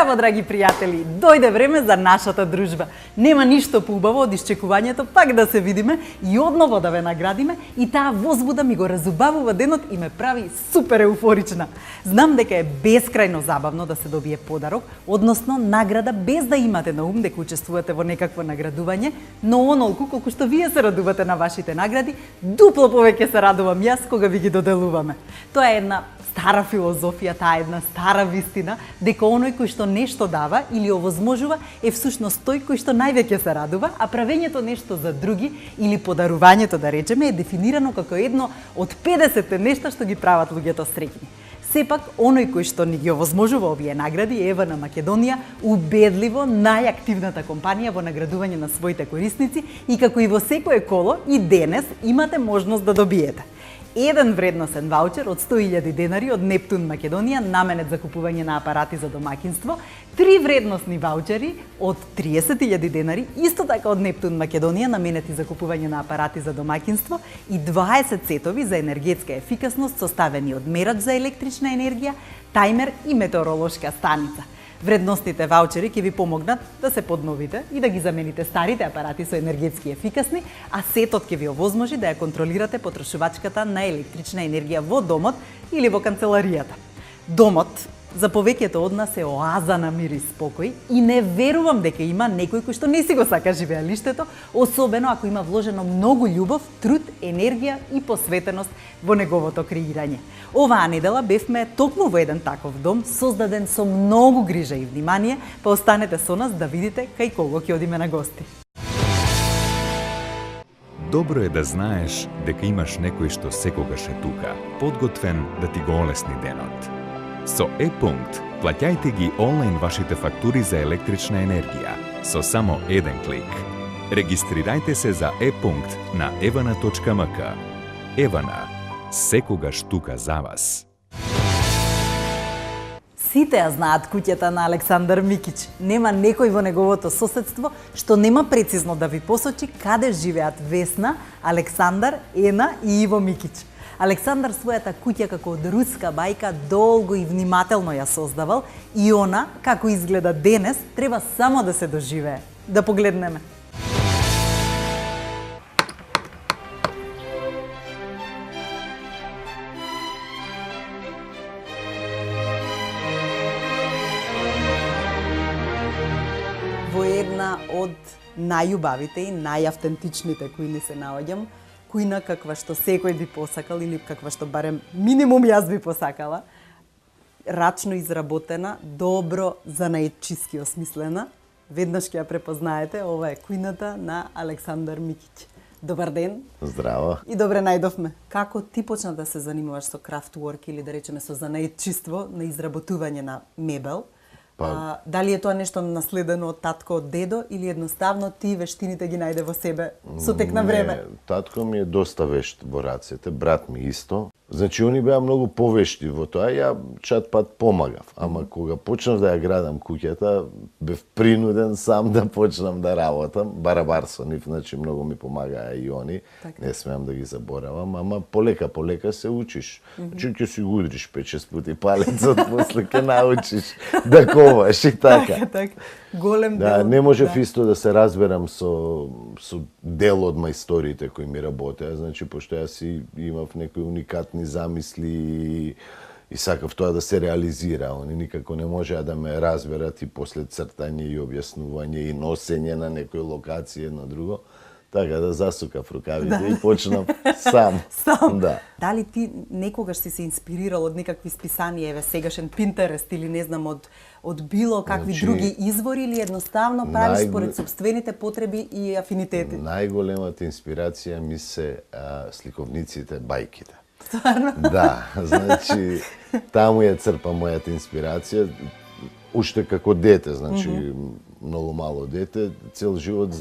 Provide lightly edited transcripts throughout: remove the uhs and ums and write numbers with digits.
Здраво, драги пријатели! Дојде време за нашата дружба. Нема ништо поубаво од исчекувањето пак да се видиме и одново да ве наградиме и таа возбуда ми го разубавува денот и ме прави супер еуфорична. Знам дека е бескрајно забавно да се добие подарок, односно награда без да имате на ум дека учествувате во некакво наградување, но онолку колку што вие се радувате на вашите награди, дупло повеќе се радувам јас кога ви ги доделуваме. Тоа е една стара филозофија, таа е една стара вистина, дека оној кој што нешто дава или овозможува е всушност тој кој што највеќе се радува, а правењето нешто за други или подарувањето, да речеме, е дефинирано како едно од 50 нешта што ги прават луѓето среќни. Сепак, оној кој што ни ги овозможува овие награди е Ева на Македонија, убедливо најактивната компанија во наградување на своите корисници и како и во секое коло, и денес имате можност да добиете. Еден вредносен ваучер од 100.000 денари од Нептун Македонија, наменет за купување на апарати за домаќинство, 3 вредносни ваучери од 30.000 денари, исто така од Нептун Македонија, наменети за купување на апарати за домаќинство и 20 сетови за енергетска ефикасност составени од мерач за електрична енергија, тајмер и метеоролошка станица. Вредностните ваучери ќе ви помогнат да се подновите и да ги замените старите апарати со енергетски ефикасни, а сетот ќе ви овозможи да ја контролирате потрошувачката на електрична енергија во домот или во канцеларијата. Домот за повеќето од нас е оаза на мир и спокој и не верувам дека има некој кој што не си го сака живеалиштето, особено ако има вложено многу љубов, труд, енергија и посветеност во неговото креирање. Оваа недела бевме токму во еден таков дом, создаден со многу грижа и внимание, па останете со нас да видите кај кого ќе одиме на гости. Добро е да знаеш дека имаш некој што секогаш е тука, подготвен да ти го олесни денот. Со Е-пункт плаќајте ги онлайн вашите фактури за електрична енергија со само еден клик. Регистрирајте се за Е-пункт на evana.mk. Евана, секогаш тука за вас. Сите ја знаат куќата на Александар Микич. Нема некој во неговото соседство што нема прецизно да ви посочи каде живеат Весна, Александар, Ена и Иво Микич. Александар својата куќа како од руска бајка долго и внимателно ја создавал и она, како изгледа денес, треба само да се доживее. Да погледнеме. Во една од најубавите и најавтентичните кујни се наоѓам, кујна каква што секој би посакал или каква што барем минимум јас би посакала, рачно изработена, добро занаетчиски осмислена. Веднаш ќе ја препознаете, ова е кујната на Александар Микич. Добар ден. Здраво. И добре најдовме. Како ти почна да се занимаваш со крафтворк или да речеме со занаетчиство на изработување на мебел? Дали е тоа нешто наследено од татко, од дедо или едноставно ти вештините ги најде во себе со тек на време? Не, татко ми е доста вешт во рацете, брат ми исто. Значи, они беа многу повешти во тоа, ја чат пат помагав. Ама кога почнав да ја градам куќата, бев принуден сам да почнам да работам. Барабар со нив, значи многу ми помагаа и они. Така. Не смеам да ги заборавам, ама полека се учиш. Значи, ќе си го удриш 5-6 пати палецот, после ќе научиш да коваш и така. Така. Голем дел. Да, не можев исто да се разберам со дел од мајсториите кои ми работеа, значи пошто јас си имав некои уникатни замисли и сакав тоа да се реализира. Они никако не можеа да ме разберат и после цртање и објаснување и носење на некој локација на друго. Така да засукав рукавите и почнав сам. Сам? Да. Дали ти некогаш си се инспирирал од некакви списанија, еве сегашен Пинтерест или не знам од било какви други извори или едноставно правиш според собствените потреби и афинитети? Најголемата инспирација ми се сликовниците, бајките. Стварно? Да, значи таму ја црпам мојата инспирација. Уште како дете, значи многу мало дете, цел живот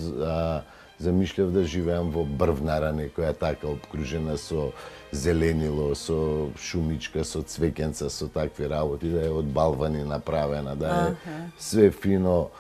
замишлјав да живеам во брвнара, некоја така обкружена со зеленило, со шумичка, со цвеќенца, со такви работи, да е од балвани направена, да е све фино.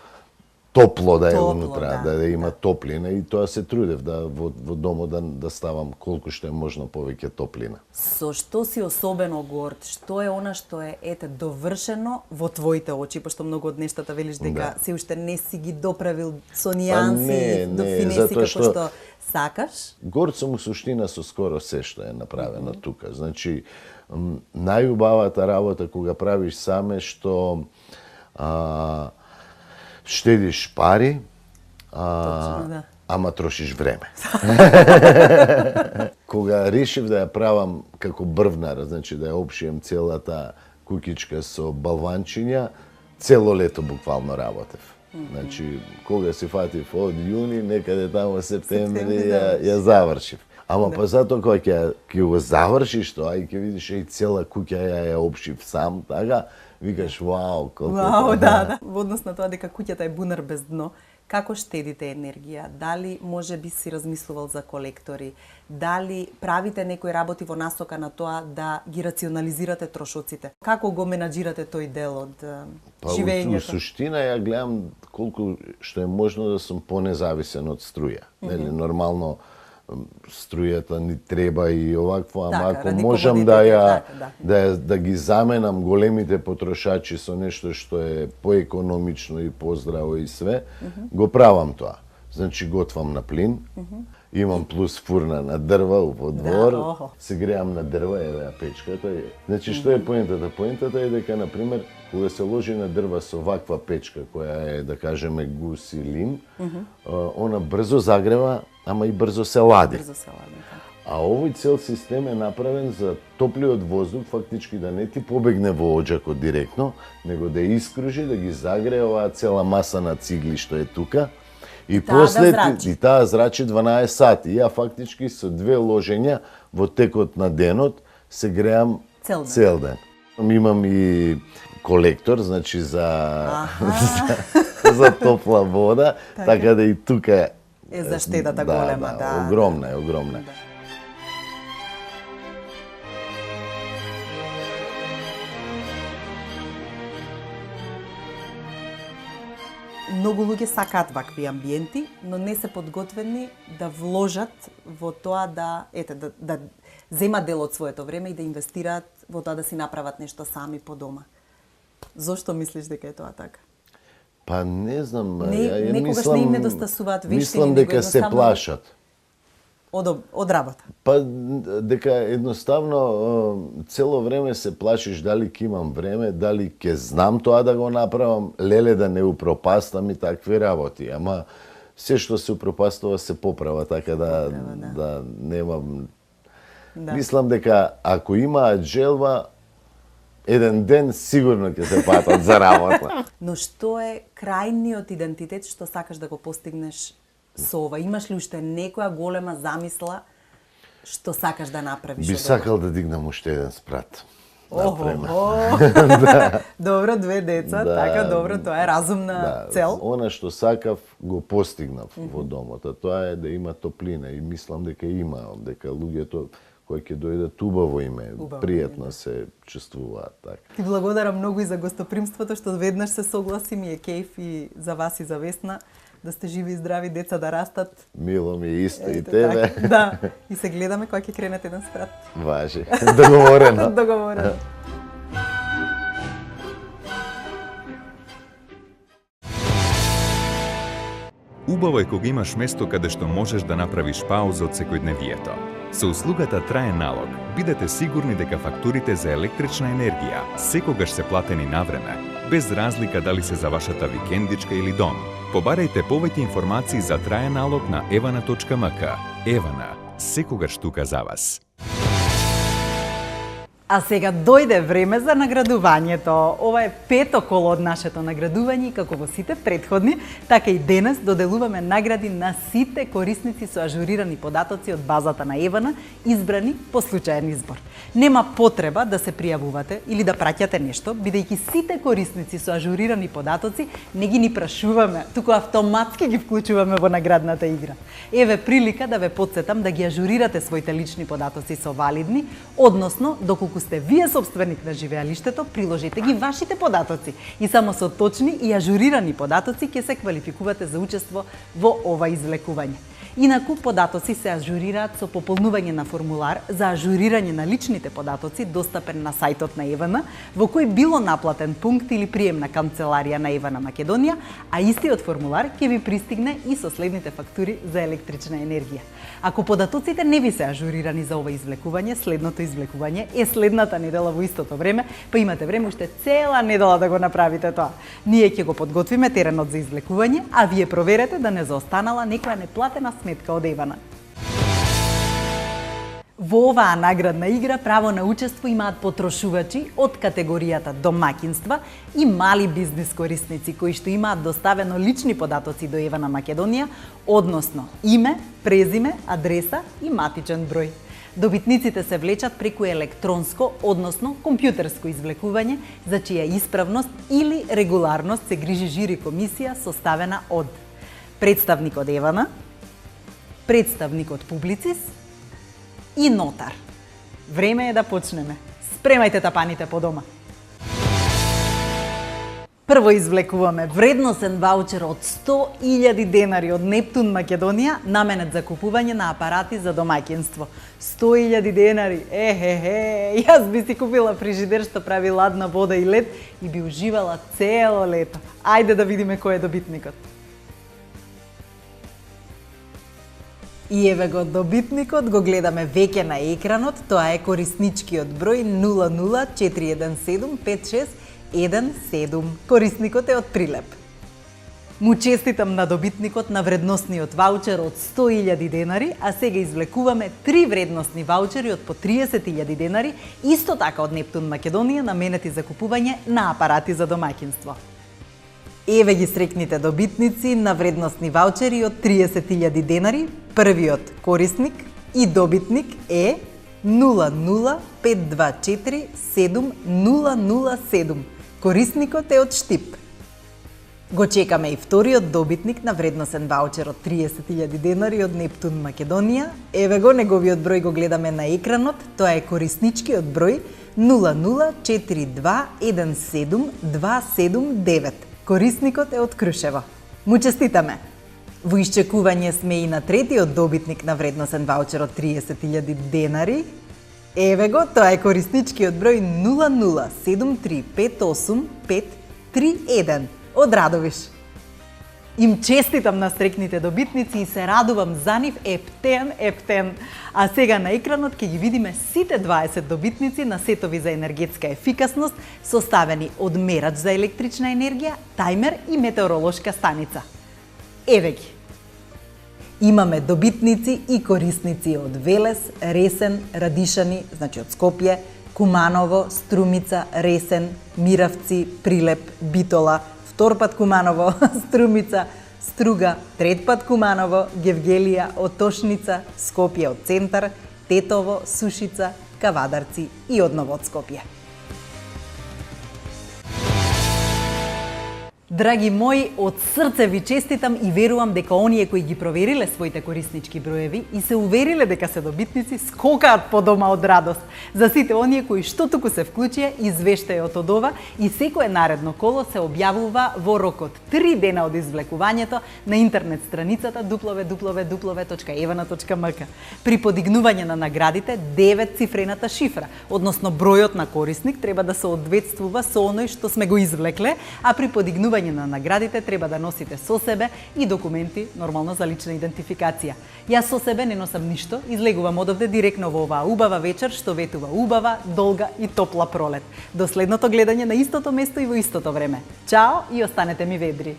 топло да е Топло, унутра, да, да има топлина и тоа се трудев да во домот да ставам колку што е можно повеќе топлина. Со што си особено горд? Што е она што е довршено во твоите очи, пошто многу од нештата велиш дека се уште не си ги доправил со нијанси, до финеси како што сакаш? Горд сум у суштина со скоро се што е направено тука. Значи, најубавата работа кога правиш сам е што штедиш пари, ама трошиш време. Кога решив да ја правам како брвнар, значи да ја опшием целата кукичка со балванчиња, цело лето буквално работев. Значи, кога се фатив од јуни, некаде тамо септември ја завршив. Ама па затоа кога ќе го завршиш тоа и ќе видиш и цела куќа ја опшив сам, така, викаш, вау, колку Вау, да. Во однос на тоа дека куќата е бунар без дно, како штедите енергија? Дали може би си размислувал за колектори? Дали правите некои работи во насока на тоа да ги рационализирате трошоците? Како го менаџирате тој дел од живењето? Во суштина ја гледам колку што е можно да сум понезависен од струја. Нели, нормално струјата ни треба и овакво, ама ако можам да ги заменам големите потрошачи со нешто што е поекономично и поздраво и све, го правам тоа. Значи готвам на плин, имам плюс фурна на дрва во двор, се греам на дрва, еве ја печката. Значи што е поентата? Поентата е дека, например, кога се ложи на дрва со ваква печка, која е, да кажеме, гус и лим, она брзо загрева, ама и брзо се лади. А овој цел систем е направен за топлиот воздух, фактички да не ти побегне во оџакот директно, него да искружи, да ги загрее оваа цела маса на цигли што е тука, и после и таа зрачи 12 сати. Ја фактички со 2 ложења во текот на денот се греам цел ден. Имам и колектор, значи за топла вода, така да и тука е заштедата голема, да. Огромна е, огромна. Многу луѓе сакаат вакви амбиенти, но не се подготвени да вложат во тоа да земат дел од своето време и да инвестираат во тоа да си направат нешто сами по дома. Зошто мислиш дека е тоа така? Па не знам, некогаш не им недостасуваат вештини, мислам дека се плашат. Од работа? Па дека едноставно цело време се плашиш дали ќе имам време, дали ќе знам тоа да го направам, леле да не упропастам и такви работи. Ама се што се упропастува се поправа, така да немам. Мислам дека ако имаат желба, еден ден сигурно ќе се патат за работа. Но што е крајниот идентитет што сакаш да го постигнеш со ова? Имаш ли уште некоја голема замисла што сакаш да направиш? Би сакал да дигнам уште еден спрат. Добро, 2 деца, така добро, тоа е разумна цел. Она што сакав го постигнав во домот, а тоа е да има топлина и мислам дека има, дека луѓето кои ќе дојдат убаво име, пријатно се чувствуваат така. Ти благодарам многу и за гостопримството што веднаш се согласи, ми е кејф и за вас и за Весна. Да сте живи и здрави, деца да растат. Мило ми исто и тебе. Так, да, и се гледаме кога ќе кренете еден спрат. Важи. Договорено. Договорено. Убаво е кога имаш место каде што можеш да направиш пауза од секојдневието. Со услугата Траен налог, бидете сигурни дека фактурите за електрична енергија секогаш се платени на време, без разлика дали се за вашата викендичка или дом. Побарајте повеќе информации за Траен налог на evana.mk. Евана, секогаш тука за вас. А сега дојде време за наградувањето. Ова е 5-то коло од нашето наградување и како во сите претходни, така и денес доделуваме награди на сите корисници со ажурирани податоци од базата на Евана, избрани по случаен избор. Нема потреба да се пријавувате или да праќате нешто, бидејќи сите корисници со ажурирани податоци не ги ни прашуваме, туку автоматски ги вклучуваме во наградната игра. Еве прилика да ве потсетам да ги ажурирате своите лични податоци со валидни, односно доколку Доколку сте вие собственик на живеалиштето, приложете ги вашите податоци и само со точни и ажурирани податоци ќе се квалификувате за учество во ова извлекување. Инаку, податоци се ажурираат со пополнување на формулар за ажурирање на личните податоци достапен на сајтот на ЕВН, во кој било наплатен пункт или приемна канцеларија на ЕВН Македонија, а истиот формулар ќе ви пристигне и со следните фактури за електрична енергија. Ако податоците не ви се ажурирани за ова извлекување, следното извлекување е следната недела во истото време, па имате време уште цела недела да го направите тоа. Ние ќе го подготвиме теренот за извлекување, а вие проверете да не заостанала некоја неплатена сметка од ЕВН. Во оваа наградна игра право на учество имаат потрошувачи од категоријата домаќинства и мали бизнис корисници кои што имаат доставено лични податоци до ЕВН Македонија, односно име, презиме, адреса и матичен број. Добитниците се влечат преку електронско, односно компјутерско извлекување, за чија исправност или регуларност се грижи жири комисија составена од представник од ЕВН, представник од Публицис и нотар. Време е да почнеме. Спремајте тапаните по дома. Прво извлекуваме вредносен ваучер од 100.000 денари од Нептун Македонија, наменет за купување на апарати за домаќинство. 100.000 денари, јас би си купила фрижидер што прави ладна вода и лед и би уживала цело лето. Ајде да видиме кој е добитникот. И еве го добитникот, го гледаме веќе на екранот, тоа е корисничкиот број 0041756117. Корисникот е од Прилеп. Му честитам на добитникот на вредносниот ваучер од 100.000 денари, а сега извлекуваме 3 вредносни ваучери од по 30.000 денари, исто така од Нептун Македонија, наменети за купување на апарати за домаќинство. Еве ги срекните добитници на вредносни ваучери од 30.000 денари. Првиот корисник и добитник е 005247007. Корисникот е од Штип. Го чекаме и вториот добитник на вредносен ваучер од 30.000 денари од Нептун Македонија. Еве го, неговиот број го гледаме на екранот. Тоа е корисничкиот број 004217279. Корисникот е од Крушево. Му честитаме! Во исчекување сме и на третиот добитник на вредносен ваучер од 30.000 денари. Еве го, тоа е корисничкиот број 007358531 од Радовиш. Им честитам на стрекните добитници и се радувам за нив ептен. А сега на екранот ќе ги видиме сите 20 добитници на сетови за енергетска ефикасност, составени од мерач за електрична енергија, тајмер и метеоролошка станица. Еве ги. Имаме добитници и корисници од Велес, Ресен, Радишани, значи од Скопје, Куманово, Струмица, Ресен, Миравци, Прилеп, Битола, втор пат Куманово, Струмица, Струга, трет пат Куманово, Гевгелија, Отошница, Скопје од центар, Тетово, Сушица, Кавадарци и одново од Скопје. Драги мои, од срце ви честитам и верувам дека оние кои ги провериле своите кориснички броеви и се увериле дека се добитници, скокаат по дома од радост. За сите оние кои што туку се вклучија, извештајот од ова и секое наредно коло се објавува во рок од 3 дена од извлекувањето на интернет страницата www.evn.mk. При подигнување на наградите, 9-цифрената шифра, односно бројот на корисник, треба да соодветствува со оној што сме го извлекле, а при подигнување на наградите треба да носите со себе и документи, нормално за лична идентификација. Јас со себе не носам ништо, излегувам одовде директно во оваа убава вечер што ветува убава, долга и топла пролет. До следното гледање на истото место и во истото време. Чао и останете ми ведри!